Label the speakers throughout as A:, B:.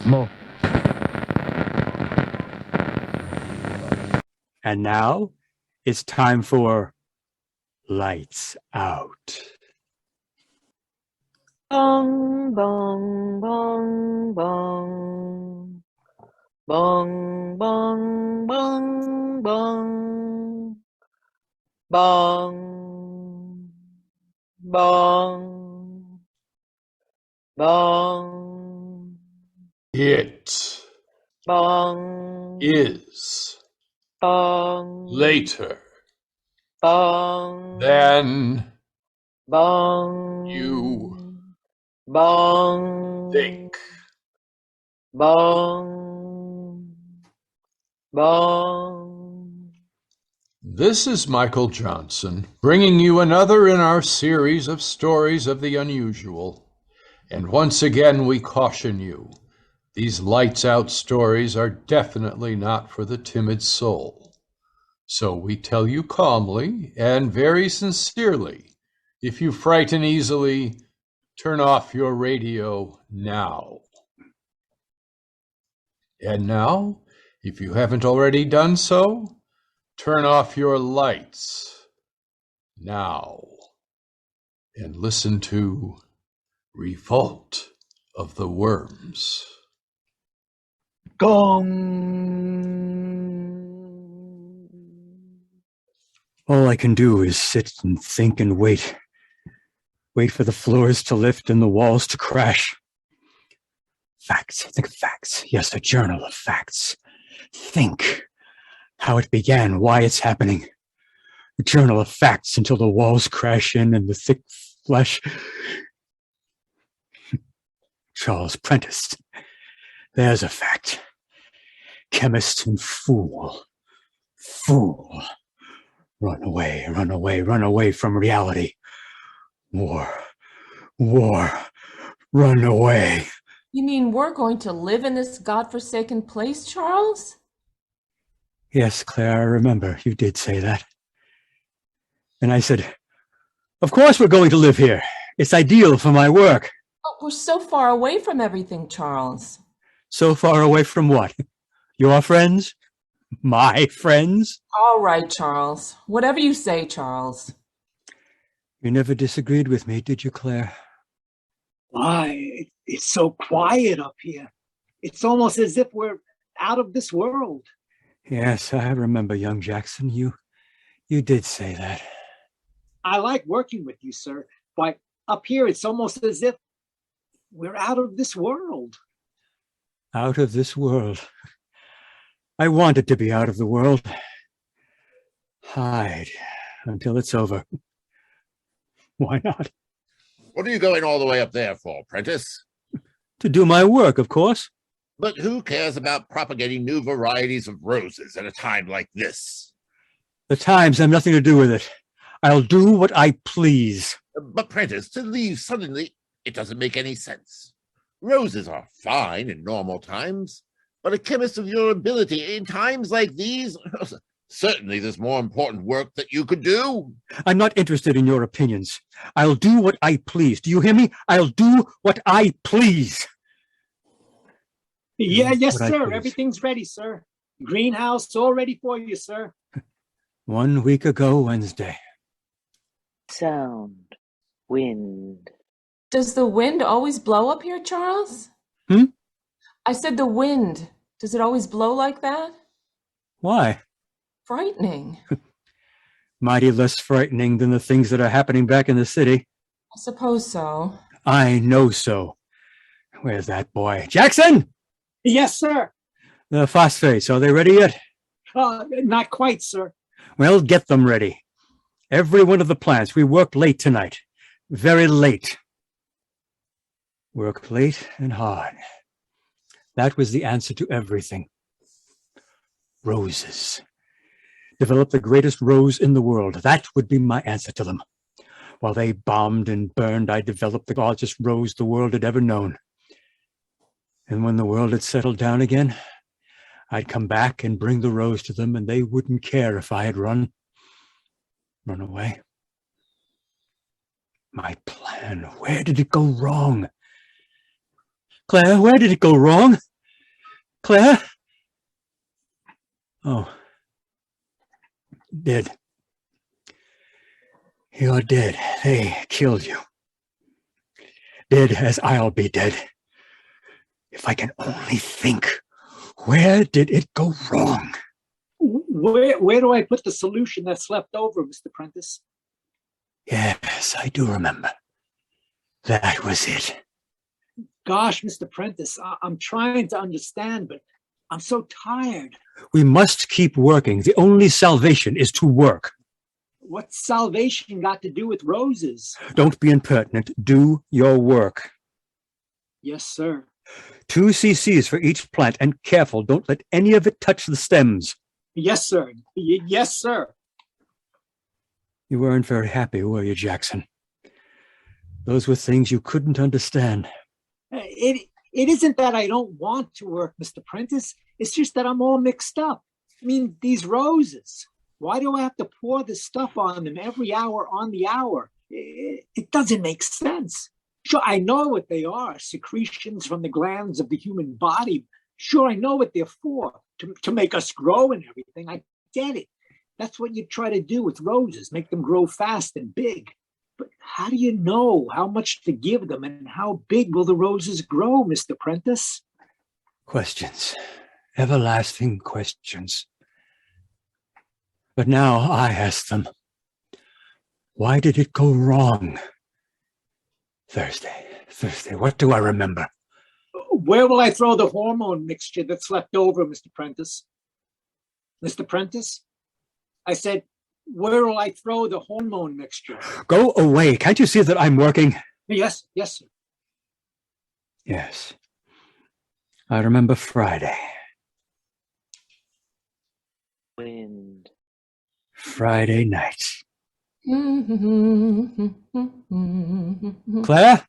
A: Mo. And now it's time for Lights Out.
B: Bong, bong, bong, bong. Bong, bong, bong, bong. Bong, bong, bong.
C: It
B: Bong,
C: is
B: bong,
C: later
B: bong,
C: than
B: bong,
C: you
B: bong,
C: think.
B: bong, bong.
C: This is Michael Johnson, bringing you another in our series of stories of the unusual. And once again, we caution you, these lights out stories are definitely not for the timid soul. So we tell you calmly and very sincerely, if you frighten easily, turn off your radio now. And now, if you haven't already done so, turn off your lights now and listen to Revolt of the Worms.
A: Gong! All I can do is sit and think and wait. Wait for the floors to lift and the walls to crash. Facts. Think of facts. Yes, a journal of facts. Think how it began, why it's happening. A journal of facts until the walls crash in and the thick flesh. Charles Prentice. There's a fact. Chemist and fool. Fool. Run away, run away, run away from reality. War. War. Run away.
D: You mean we're going to live in this godforsaken place, Charles?
A: Yes, Claire, I remember you did say that. And I said, of course we're going to live here. It's ideal for my work.
D: Oh, we're so far away from everything, Charles.
A: So far away from what? Your friends? My friends?
D: All right, Charles. Whatever you say, Charles.
A: You never disagreed with me, did you, Claire?
E: Why, it's so quiet up here. It's almost as if we're out of this world.
A: Yes, I remember, young Jackson. You did say that.
E: I like working with you, sir, but up here it's almost as if we're out of this world.
A: Out of this world. I wanted to be out of the world. Hide until it's over. Why not?
F: What are you going all the way up there for, Prentice?
A: To do my work, of course.
F: But who cares about propagating new varieties of roses at a time like this?
A: The times have nothing to do with it. I'll do what I please.
F: But Prentice, to leave suddenly, it doesn't make any sense. Roses are fine in normal times, but a chemist of your ability in times like these, certainly there's more important work that you could do.
A: I'm not interested in your opinions. I'll do what I please. Do you hear me? I'll do what I please.
E: Yeah, yes,
A: What I
E: sir.
A: please.
E: Everything's ready, sir. Greenhouse all ready for you, sir.
A: 1 week ago Wednesday.
B: Sound, wind.
D: Does the wind always blow up here, Charles? I said the wind. Does it always blow like that?
A: Why?
D: Frightening.
A: Mighty less frightening than the things that are happening back in the city.
D: I suppose so.
A: I know so. Where's that boy? Jackson!
E: Yes, sir.
A: The phosphates, are they ready yet?
E: Not quite, sir.
A: Well, get them ready. Every one of the plants. We worked late tonight. Very late. Worked late and hard. That was the answer to everything. Roses. Develop the greatest rose in the world. That would be my answer to them. While they bombed and burned, I developed the largest rose the world had ever known. And when the world had settled down again, I'd come back and bring the rose to them, and they wouldn't care if I had run away. My plan, where did it go wrong? Claire, where did it go wrong? Claire? Oh. Dead. You're dead. They killed you. Dead as I'll be dead. If I can only think, where did it go wrong?
E: Where do I put the solution that's left over, Mr. Prentice?
A: Yes, I do remember. That was it.
E: Gosh, Mr. Prentice, I'm trying to understand, but I'm so tired.
A: We must keep working. The only salvation is to work.
E: What's salvation got to do with roses?
A: Don't be impertinent. Do your work.
E: Yes, sir.
A: 2 cc's for each plant, and careful, don't let any of it touch the stems.
E: Yes, sir. Yes, sir.
A: You weren't very happy, were you, Jackson? Those were things you couldn't understand.
E: It isn't that I don't want to work, Mr. Prentice. It's just that I'm all mixed up. I mean, these roses. Why do I have to pour this stuff on them every hour on the hour? It doesn't make sense. Sure, I know what they are, secretions from the glands of the human body. Sure, I know what they're for, to make us grow and everything. I get it. That's what you try to do with roses, make them grow fast and big. But how do you know how much to give them and how big will the roses grow, Mr. Prentice?
A: Questions. Everlasting questions. But now I ask them. Why did it go wrong? Thursday. What do I remember?
E: Where will I throw the hormone mixture that's left over, Mr. Prentice? Mr. Prentice? I said, where will I throw the hormone mixture?
A: Go away. Can't you see that I'm working?
E: Yes, sir.
A: Yes. I remember Friday.
B: Wind.
A: Friday night. Claire?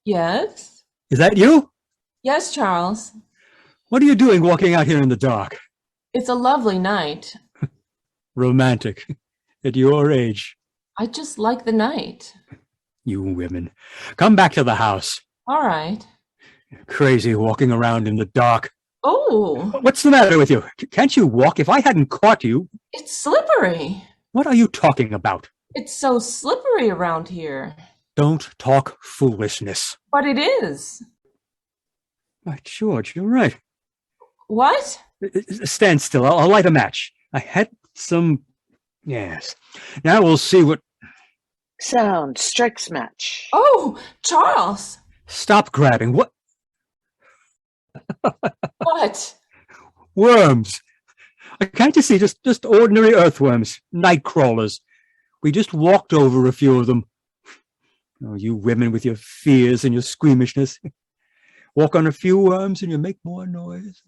D: Yes?
A: Is that you?
D: Yes, Charles.
A: What are you doing walking out here in the dark?
D: It's a lovely night.
A: Romantic. At your age.
D: I just like the night.
A: You women. Come back to the house.
D: All right.
A: Crazy walking around in the dark.
D: Oh,
A: What's the matter with you? Can't you walk? If I hadn't caught you...
D: it's slippery.
A: What are you talking about?
D: It's so slippery around here.
A: Don't talk foolishness.
D: But it is.
A: By George, you're right.
D: What?
A: Stand still. I'll light a match. I had some... Yes. Now we'll see what...
B: Sound strikes match.
D: Oh, Charles.
A: Stop grabbing. What?
D: What?
A: Worms. Can't you see? Just ordinary earthworms. Night crawlers. We just walked over a few of them. Oh, you women with your fears and your squeamishness. Walk on a few worms and you make more noise.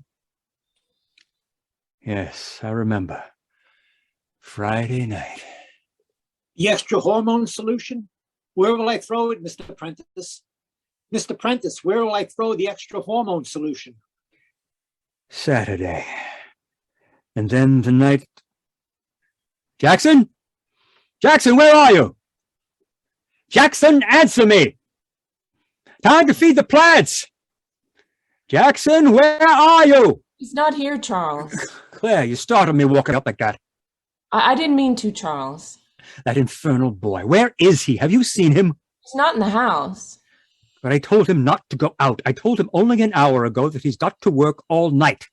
A: Yes, I remember. Friday night.
E: The extra hormone solution? Where will I throw it, Mr. Prentice? Mr. Prentice, where will I throw the extra hormone solution?
A: Saturday. And then the night... Jackson? Jackson, where are you? Jackson, answer me! Time to feed the plants! Jackson, where are you?
D: He's not here, Charles.
A: Claire, you startled me walking up like that.
D: I didn't mean to, Charles.
A: That infernal boy. Where is he? Have you seen him?
D: He's not in the house.
A: But I told him not to go out. I told him only an hour ago that he's got to work all night.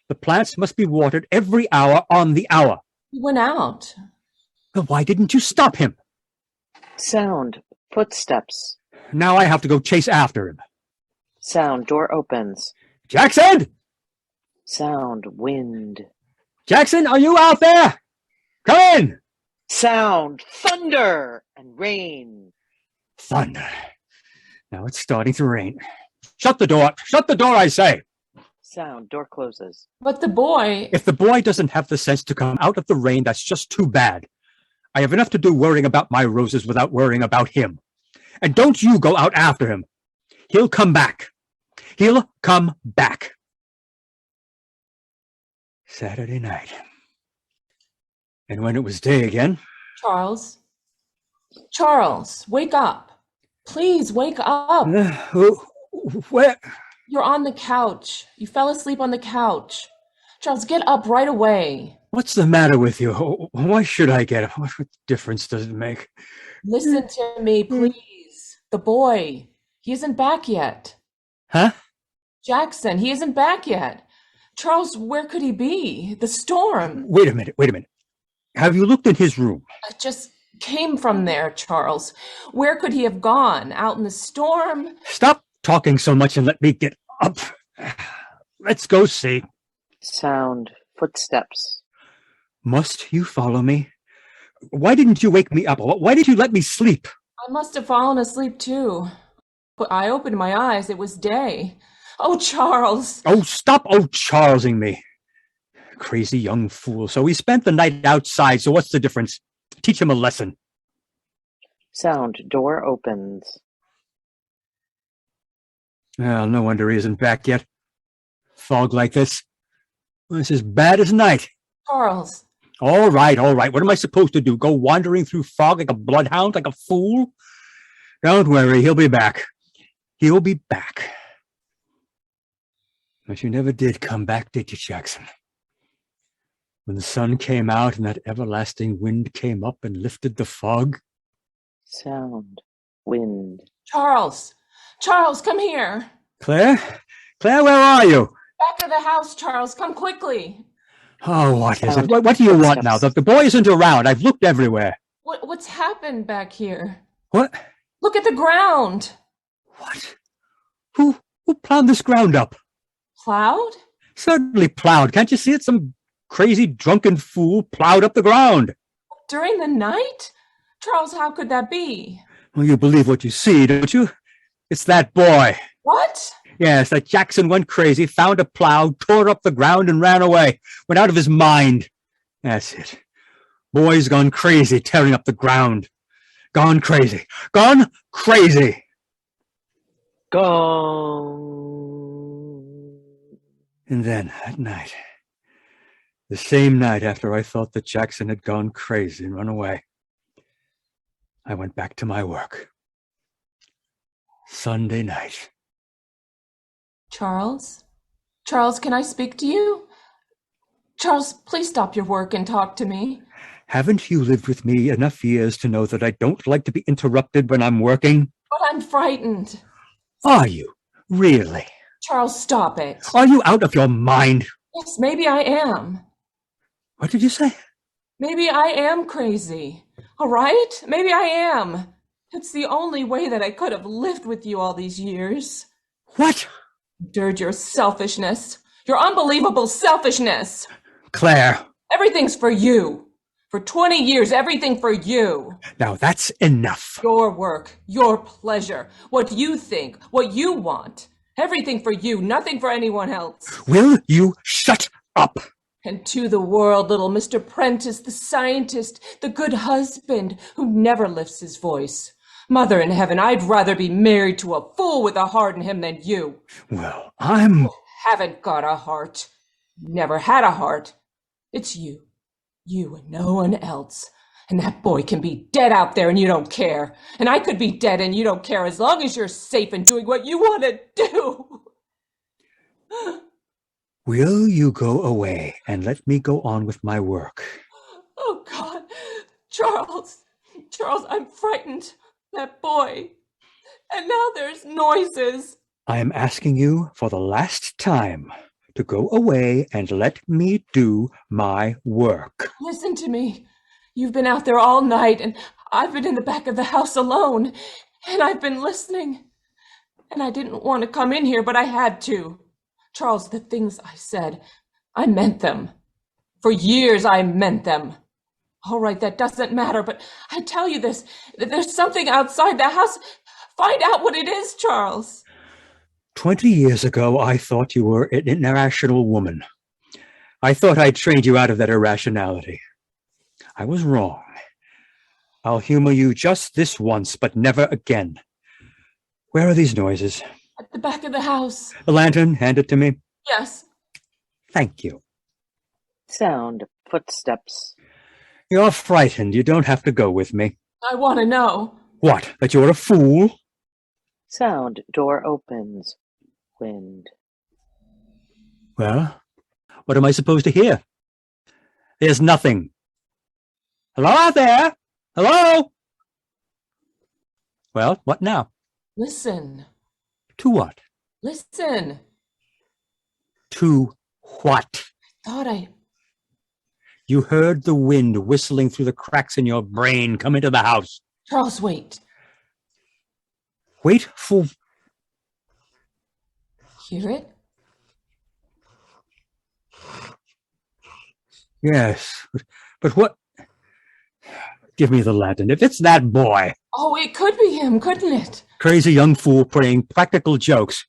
A: The plants must be watered every hour on the hour.
D: He went out.
A: Well, why didn't you stop him?
B: Sound footsteps.
A: Now I have to go chase after him.
B: Sound door opens.
A: Jackson!
B: Sound wind.
A: Jackson, are you out there? Come in!
B: Sound thunder and rain.
A: Thunder. Now it's starting to rain. Shut the door. Shut the door, I say.
B: Sound door closes.
D: But the boy...
A: If the boy doesn't have the sense to come out of the rain, that's just too bad. I have enough to do worrying about my roses without worrying about him. And don't you go out after him. He'll come back. He'll come back. Saturday night. And when it was day again...
D: Charles. Charles, wake up. Please wake up.
A: Where?
D: You're on the couch. You fell asleep on the couch. Charles, get up right away.
A: What's the matter with you? Why should I get up? What difference does it make?
D: Listen to me, please. The boy, he isn't back yet.
A: Huh?
D: Jackson, he isn't back yet. Charles, where could he be? The storm.
A: Wait a minute. Have you looked in his room?
D: I just came from there, Charles. Where could he have gone? Out in the storm?
A: Stop talking so much and let me get up. Let's go see.
B: Sound footsteps.
A: Must you follow me? Why didn't you wake me up? Why did you let me sleep?
D: I must have fallen asleep too. But I opened my eyes. It was day. Oh, Charles.
A: Oh, stop Charlesing me. Crazy young fool. So he spent the night outside, so what's the difference? Teach him a lesson.
B: Sound door opens.
A: Well, no wonder he isn't back yet. Fog like this. Well, it's as bad as night.
D: Charles.
A: All right. What am I supposed to do? Go wandering through fog like a bloodhound, like a fool? Don't worry, he'll be back. He'll be back. But you never did come back, did you, Jackson? When the sun came out and that everlasting wind came up and lifted the fog?
B: Sound wind.
D: Charles. Charles, come here.
A: Claire, where are you?
D: Back of the house, Charles. Come quickly.
A: Oh, what is it? What do you want now? The boy isn't around. I've looked everywhere.
D: What's happened back here?
A: What?
D: Look at the ground.
A: What? Who plowed this ground up?
D: Plowed?
A: Certainly plowed. Can't you see it? Some crazy drunken fool plowed up the ground.
D: During the night? Charles, how could that be?
A: Well, you believe what you see, don't you? It's that boy.
D: What?
A: Yes, that Jackson went crazy, found a plow, tore up the ground, and ran away. Went out of his mind. That's it. Boy's gone crazy, tearing up the ground. Gone crazy. Gone crazy.
B: Gone.
A: And then, that night, the same night after I thought that Jackson had gone crazy and run away, I went back to my work. Sunday night.
D: Charles? Charles, can I speak to you? Charles, please stop your work and talk to me.
A: Haven't you lived with me enough years to know that I don't like to be interrupted when I'm working?
D: But I'm frightened.
A: Are you? Really?
D: Charles, stop it.
A: Are you out of your mind?
D: Yes, maybe I am.
A: What did you say?
D: Maybe I am crazy. All right? Maybe I am. It's the only way that I could have lived with you all these years.
A: What?
D: Endured your selfishness. Your unbelievable selfishness.
A: Claire.
D: Everything's for you. For 20 years, everything for you.
A: Now that's enough.
D: Your work, your pleasure, what you think, what you want. Everything for you, nothing for anyone else.
A: Will you shut up?
D: And to the world, little Mr. Prentice, the scientist, the good husband who never lifts his voice. Mother in heaven, I'd rather be married to a fool with a heart in him than you.
A: Well, I'm...
D: You haven't got a heart. Never had a heart. It's you. You and no one else. And that boy can be dead out there and you don't care. And I could be dead and you don't care as long as you're safe and doing what you want to do.
A: Will you go away and let me go on with my work?
D: Oh, God. Charles, I'm frightened. That boy. And now there's noises.
A: I am asking you for the last time to go away and let me do my work.
D: Listen to me. You've been out there all night, and I've been in the back of the house alone, and I've been listening. And I didn't want to come in here, but I had to. Charles, the things I said, I meant them. For years, I meant them. All right, that doesn't matter, but I tell you this, there's something outside the house. Find out what it is, Charles.
A: 20 years ago, I thought you were an irrational woman. I thought I'd trained you out of that irrationality. I was wrong. I'll humor you just this once, but never again. Where are these noises?
D: At the back of the house.
A: A lantern, hand it to me.
D: Yes.
A: Thank you.
B: Sound footsteps.
A: You're frightened. You don't have to go with me.
D: I want to know.
A: What, that you're a fool?
B: Sound door opens. wind.
A: Well, what am I supposed to hear? There's nothing. Hello out there? Hello? Well, what now?
D: Listen.
A: To what?
D: Listen.
A: To what?
D: Thought I...
A: You heard the wind whistling through the cracks in your brain come into the house.
D: Charles, wait.
A: Wait for...
D: Hear it?
A: Yes, but what... Give me the Latin. If it's that boy...
D: Oh, it could be him, couldn't it?
A: Crazy young fool praying practical jokes.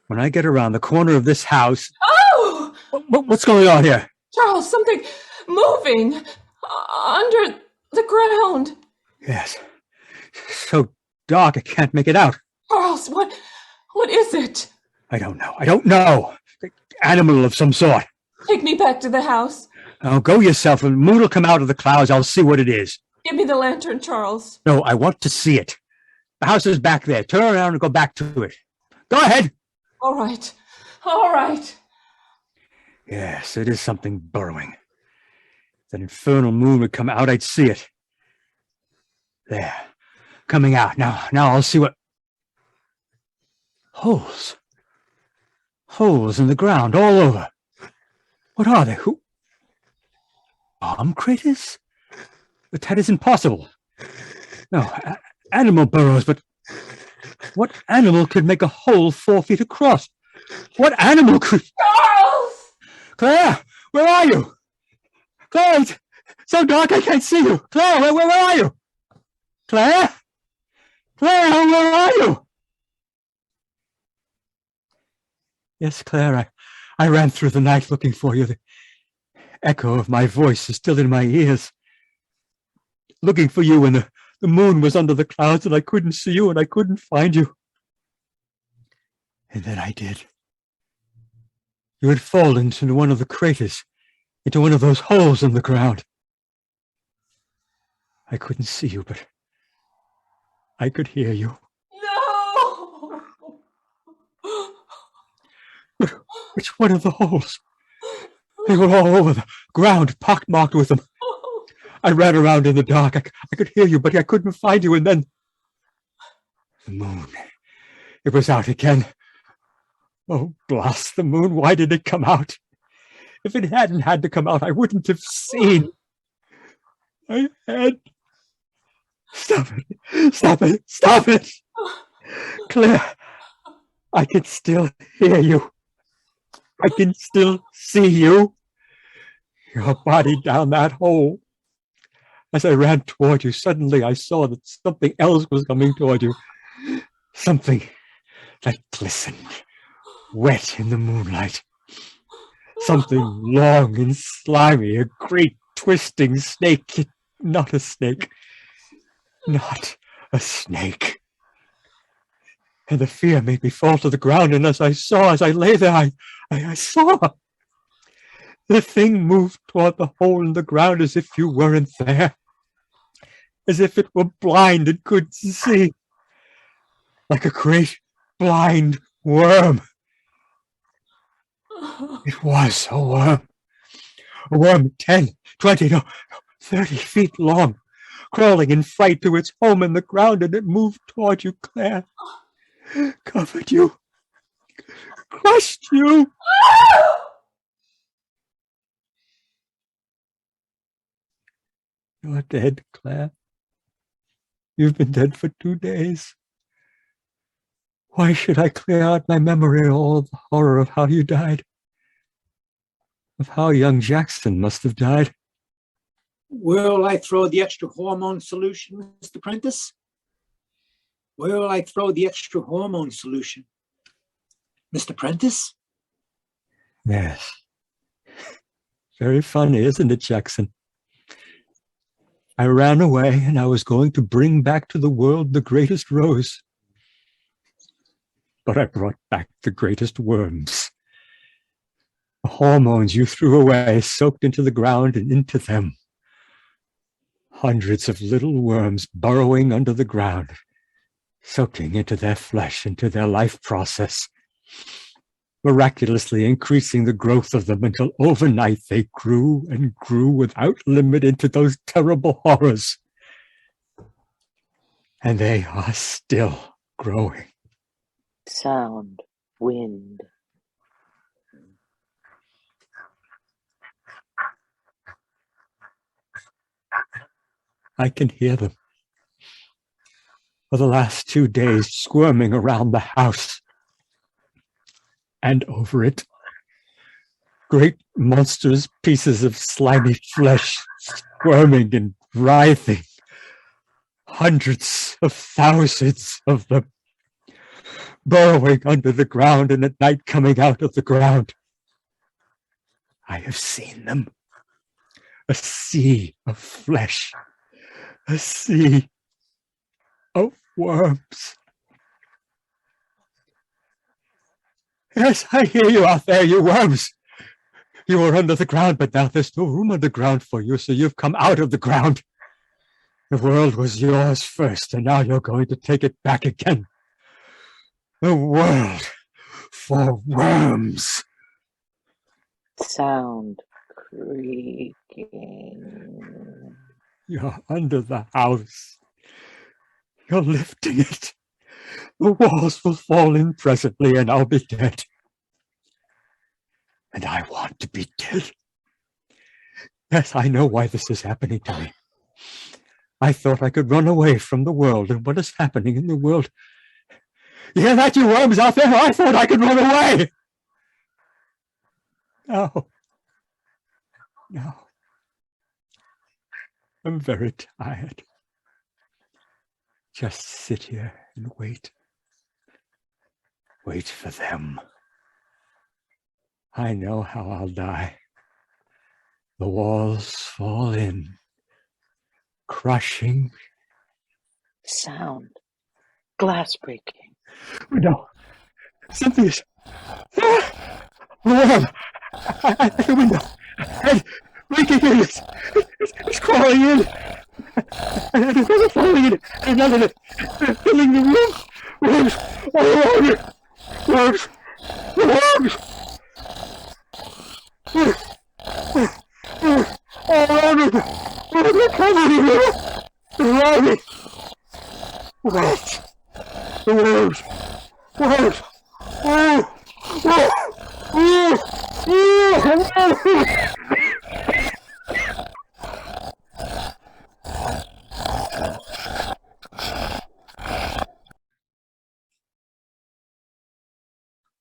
A: When I get around the corner of this house...
D: Oh!
A: What's going on here?
D: Charles, something moving under the ground.
A: Yes. So dark I can't make it out.
D: Charles, what is it?
A: I don't know. Animal of some sort.
D: Take me back to the house.
A: Oh, go yourself. When the moon will come out of the clouds, I'll see what it is.
D: Give me the lantern, Charles.
A: No, I want to see it. The house is back there. Turn around and go back to it. Go ahead.
D: All right. All right.
A: Yes, it is something burrowing. If that infernal moon would come out, I'd see it. There. Coming out. Now I'll see what... Holes. Holes in the ground all over. What are they? Who? Bomb craters? But that isn't possible. No, animal burrows, but what animal could make a hole 4 feet across? What animal could...
D: Charles!
A: Claire, where are you? Claire, it's so dark I can't see you. Claire, where are you? Claire? Claire, where are you? Yes, Claire, I ran through the night looking for you. The echo of my voice is still in my ears. Looking for you when the moon was under the clouds and I couldn't see you and I couldn't find you. And then I did. You had fallen into one of the craters, into one of those holes in the ground. I couldn't see you, but I could hear you.
D: No!
A: Which one of the holes? They were all over the ground, pockmarked with them. I ran around in the dark. I could hear you, but I couldn't find you, and then... The moon. It was out again. Oh, blast the moon. Why did it come out? If it hadn't had to come out, I wouldn't have seen. I had... Stop it. Stop it. Stop it. Claire, I can still hear you. I can still see you. Your body down that hole. As I ran toward you, suddenly I saw that something else was coming toward you. Something that glistened, wet in the moonlight. Something long and slimy, a great twisting snake. Not a snake. Not a snake. And the fear made me fall to the ground, and as I lay there, I saw. The thing moved toward the hole in the ground as if you weren't there. As if it were blind and couldn't see. Like a great blind worm. It was a worm. A worm 10, 20, no, 30 feet long, crawling in fright to its home in the ground, and it moved toward you, Claire. Covered you. Crushed you. You're dead, Claire. You've been dead for 2 days. Why should I clear out my memory of all the horror of how you died? Of how young Jackson must have died?
E: Will I throw the extra hormone solution, Mr. Prentice? Will I throw the extra hormone solution, Mr. Prentice?
A: Yes. Very funny, isn't it, Jackson? I ran away, and I was going to bring back to the world the greatest rose. But I brought back the greatest worms. The hormones you threw away soaked into the ground and into them. Hundreds of little worms burrowing under the ground, soaking into their flesh, into their life process. miraculously increasing the growth of them until overnight they grew and grew without limit into those terrible horrors. And they are still growing.
B: Sound, wind.
A: I can hear them for the last 2 days squirming around the house and over it. Great monstrous pieces of slimy flesh squirming and writhing. Hundreds of thousands of them burrowing under the ground and at night coming out of the ground. I have seen them. A sea of flesh. A sea of worms. Yes, I hear you out there, you worms. You were under the ground, but now there's no room underground for you, so you've come out of the ground. The world was yours first, and now you're going to take it back again. The world for worms.
B: Sound, creaking.
A: You're under the house. You're lifting it. The walls will fall in presently, and I'll be dead. And I want to be dead. Yes, I know why this is happening to me. I thought I could run away from the world and what is happening in the world. You hear that, you worms out there? I thought I could run away. No. No. I'm very tired. Just sit here and wait. Wait for them. I know how I'll die. The walls fall in, crushing.
B: Sound, glass breaking.
A: No, something is. A worm at the window. And breaking in. It's crawling in. And it's falling in. And another filling the room. Worms all around it. Worms. Worms. All around it. They're coming in. They're around it. Wait. The worms. Worms. Oh. Oh. Oh. Oh.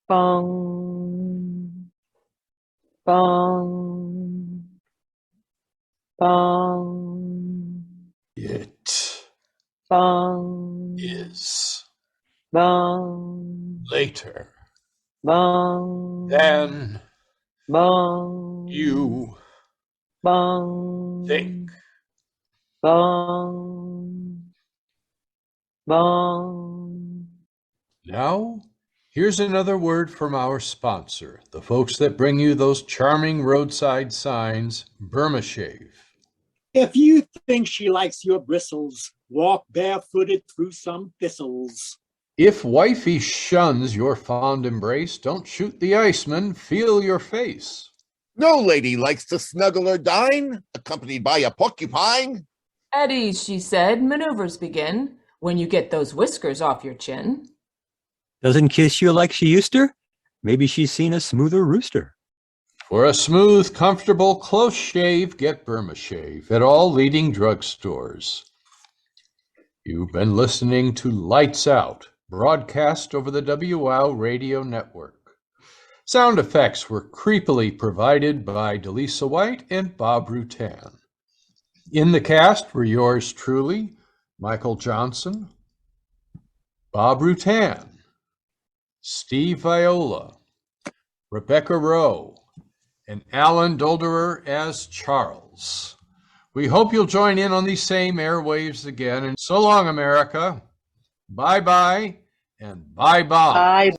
B: Bong. Bong. Bong.
C: It
B: Bong.
C: is
B: Bong.
C: later
B: Bong.
C: than
B: Bong.
C: you
B: Bong.
C: think.
B: Bong. Bong.
C: Now, here's another word from our sponsor, the folks that bring you those charming roadside signs, Burma Shave.
E: If you think she likes your bristles, walk barefooted through some thistles.
C: If wifey shuns your fond embrace, don't shoot the iceman, feel your face.
F: No lady likes to snuggle or dine, accompanied by a porcupine.
D: At ease, she said, maneuvers begin when you get those whiskers off your chin.
A: Doesn't kiss you like she used to? Maybe she's seen a smoother rooster.
C: For a smooth, comfortable, close shave, get Burma Shave at all leading drugstores. You've been listening to Lights Out, broadcast over the WWOW radio network. Sound effects were creepily provided by DeLisa White and Bob Rutan. In the cast were yours truly, Michael Johnson, Bob Rutan, Steve Viola, Rebecca Rowe, and Alan Dolderer as Charles. We hope you'll join in on these same airwaves again. And so long, America. Bye-bye and bye-bye.
B: Bye.